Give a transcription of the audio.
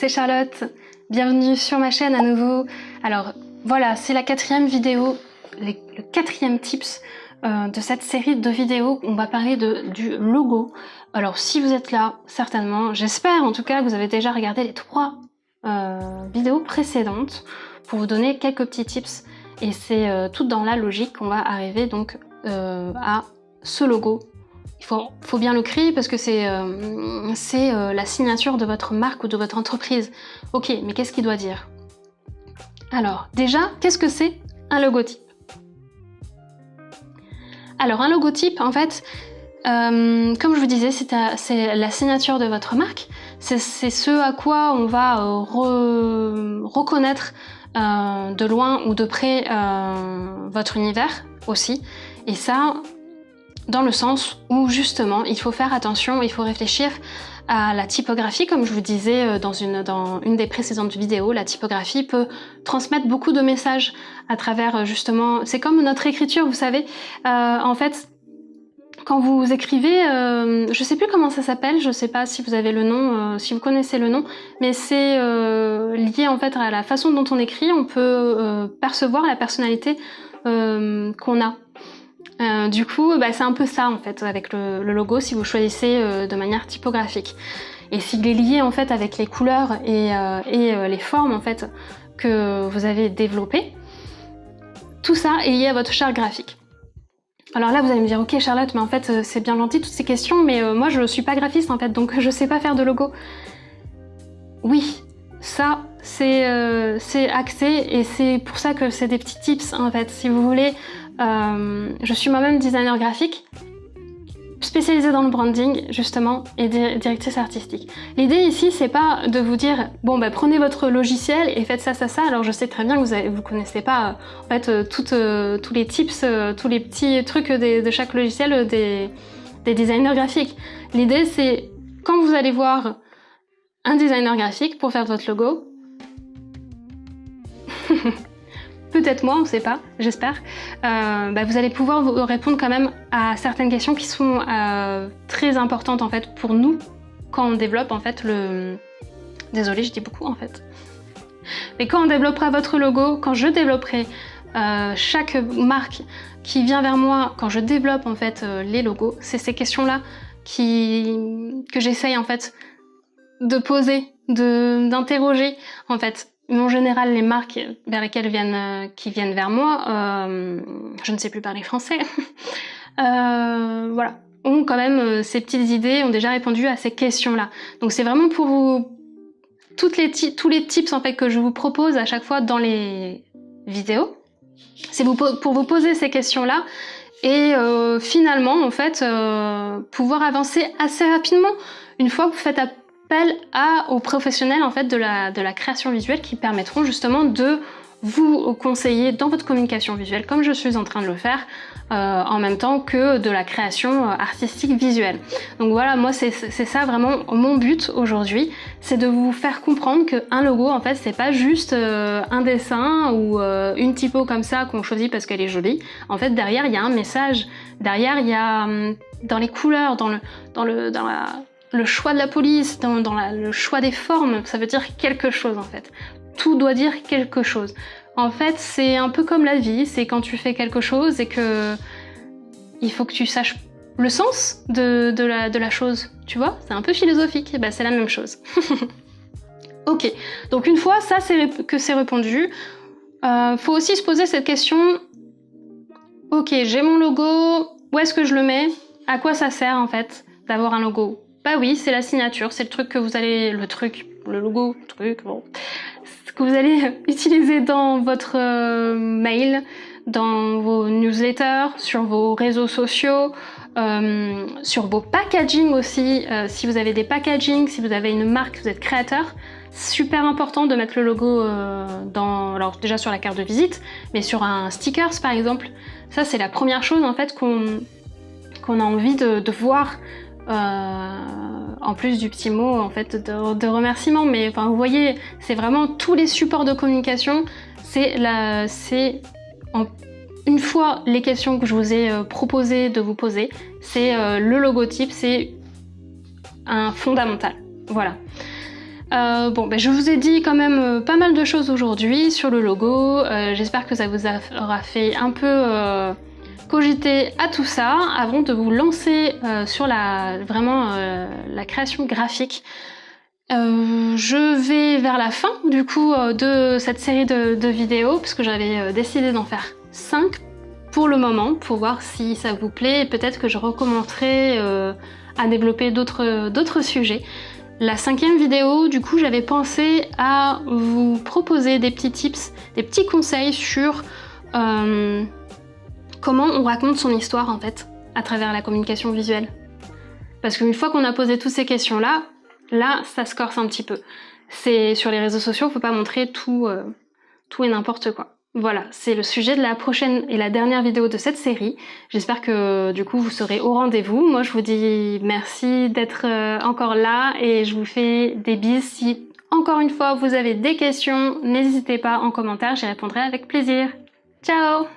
c'est Charlotte, bienvenue sur ma chaîne à nouveau. Alors voilà, c'est la 4e vidéo, le 4e tips de cette série de vidéos. On va parler du logo. Alors si vous êtes là, certainement, j'espère en tout cas que vous avez déjà regardé les 3 vidéos précédentes pour vous donner quelques petits tips. Et c'est tout dans la logique qu'on va arriver donc à ce logo. Il faut bien le créer parce que c'est la signature de votre marque ou de votre entreprise. Ok, mais qu'est-ce qu'il doit dire? Alors, déjà, qu'est-ce que c'est un logotype? Alors, un logotype, en fait, comme je vous disais, c'est la signature de votre marque. C'est ce à quoi on va reconnaître de loin ou de près votre univers aussi. Et ça, dans le sens où justement il faut faire attention, il faut réfléchir à la typographie. Comme je vous disais dans une des précédentes vidéos, la typographie peut transmettre beaucoup de messages à travers justement, c'est comme notre écriture, vous savez, en fait quand vous écrivez, je sais plus comment ça s'appelle, je sais pas si vous avez le nom, si vous connaissez le nom, mais c'est lié en fait à la façon dont on écrit. On peut percevoir la personnalité qu'on a. Du coup, c'est un peu ça en fait avec le logo si vous choisissez de manière typographique. Et s'il est lié en fait avec les couleurs et les formes en fait que vous avez développées, tout ça est lié à votre charte graphique. Alors là, vous allez me dire, ok Charlotte, mais en fait c'est bien gentil toutes ces questions, mais moi je suis pas graphiste en fait, donc je sais pas faire de logo. Oui, ça c'est axé et c'est pour ça que c'est des petits tips en fait. Si vous voulez, je suis moi-même designer graphique, spécialisée dans le branding justement et directrice artistique. L'idée ici c'est pas de vous dire bon prenez votre logiciel et faites ça. Alors je sais très bien que vous connaissez pas en fait tous les tips, tous les petits trucs de chaque logiciel des designers graphiques. L'idée c'est quand vous allez voir un designer graphique pour faire votre logo, peut-être moi, on ne sait pas, j'espère, vous allez pouvoir vous répondre quand même à certaines questions qui sont très importantes en fait pour nous quand on développe en fait Désolée, je dis beaucoup en fait. Mais quand on développera votre logo, quand je développerai chaque marque qui vient vers moi, quand je développe en fait les logos, c'est ces questions-là que j'essaye en fait de poser, d'interroger en fait. Mais en général, les marques vers lesquelles qui viennent vers moi, je ne sais plus parler français, voilà, ont quand même ces petites idées, ont déjà répondu à ces questions-là. Donc c'est vraiment pour vous, tous les tips en fait que je vous propose à chaque fois dans les vidéos, c'est pour vous poser ces questions-là et finalement en fait pouvoir avancer assez rapidement une fois que vous faites appel aux professionnels en fait de la création visuelle qui permettront justement de vous conseiller dans votre communication visuelle comme je suis en train de le faire en même temps que de la création artistique visuelle. Donc voilà, moi c'est ça vraiment mon but aujourd'hui, c'est de vous faire comprendre qu'un logo en fait c'est pas juste un dessin ou une typo comme ça qu'on choisit parce qu'elle est jolie. En fait derrière il y a un message, derrière il y a dans les couleurs, dans le choix de la police, dans le choix des formes, ça veut dire quelque chose en fait. Tout doit dire quelque chose. En fait, c'est un peu comme la vie, c'est quand tu fais quelque chose et que il faut que tu saches le sens de la chose, tu vois? C'est un peu philosophique, et c'est la même chose. Ok, donc une fois ça que c'est répondu, faut aussi se poser cette question. Ok, j'ai mon logo, où est-ce que je le mets? À quoi ça sert en fait d'avoir un logo? Bah oui, c'est la signature, c'est le truc que vous allez... le logo, bon... ce que vous allez utiliser dans votre mail, dans vos newsletters, sur vos réseaux sociaux, sur vos packaging aussi. Si vous avez des packaging, si vous avez une marque, vous êtes créateur, super important de mettre le logo alors déjà sur la carte de visite, mais sur un stickers par exemple. Ça c'est la première chose en fait qu'on a envie de voir. En plus du petit mot en fait de remerciement, mais enfin vous voyez, c'est vraiment tous les supports de communication. Une fois les questions que je vous ai proposé de vous poser, c'est le logotype, c'est un fondamental. Voilà. Bon, ben, je vous ai dit quand même pas mal de choses aujourd'hui sur le logo. J'espère que ça vous aura fait un peu cogiter à tout ça avant de vous lancer sur la création graphique. Je vais vers la fin du coup de cette série de vidéos parce que j'avais décidé d'en faire 5 pour le moment pour voir si ça vous plaît et peut-être que je recommencerai à développer d'autres sujets. La 5e vidéo, du coup, j'avais pensé à vous proposer des petits tips, des petits conseils sur comment on raconte son histoire en fait à travers la communication visuelle. Parce qu'une fois qu'on a posé toutes ces questions-là, ça se corse un petit peu. C'est sur les réseaux sociaux, faut pas montrer tout et n'importe quoi. Voilà, c'est le sujet de la prochaine et la dernière vidéo de cette série. J'espère que du coup vous serez au rendez-vous. Moi je vous dis merci d'être encore là et je vous fais des bises. Si encore une fois vous avez des questions, n'hésitez pas en commentaire, j'y répondrai avec plaisir. Ciao!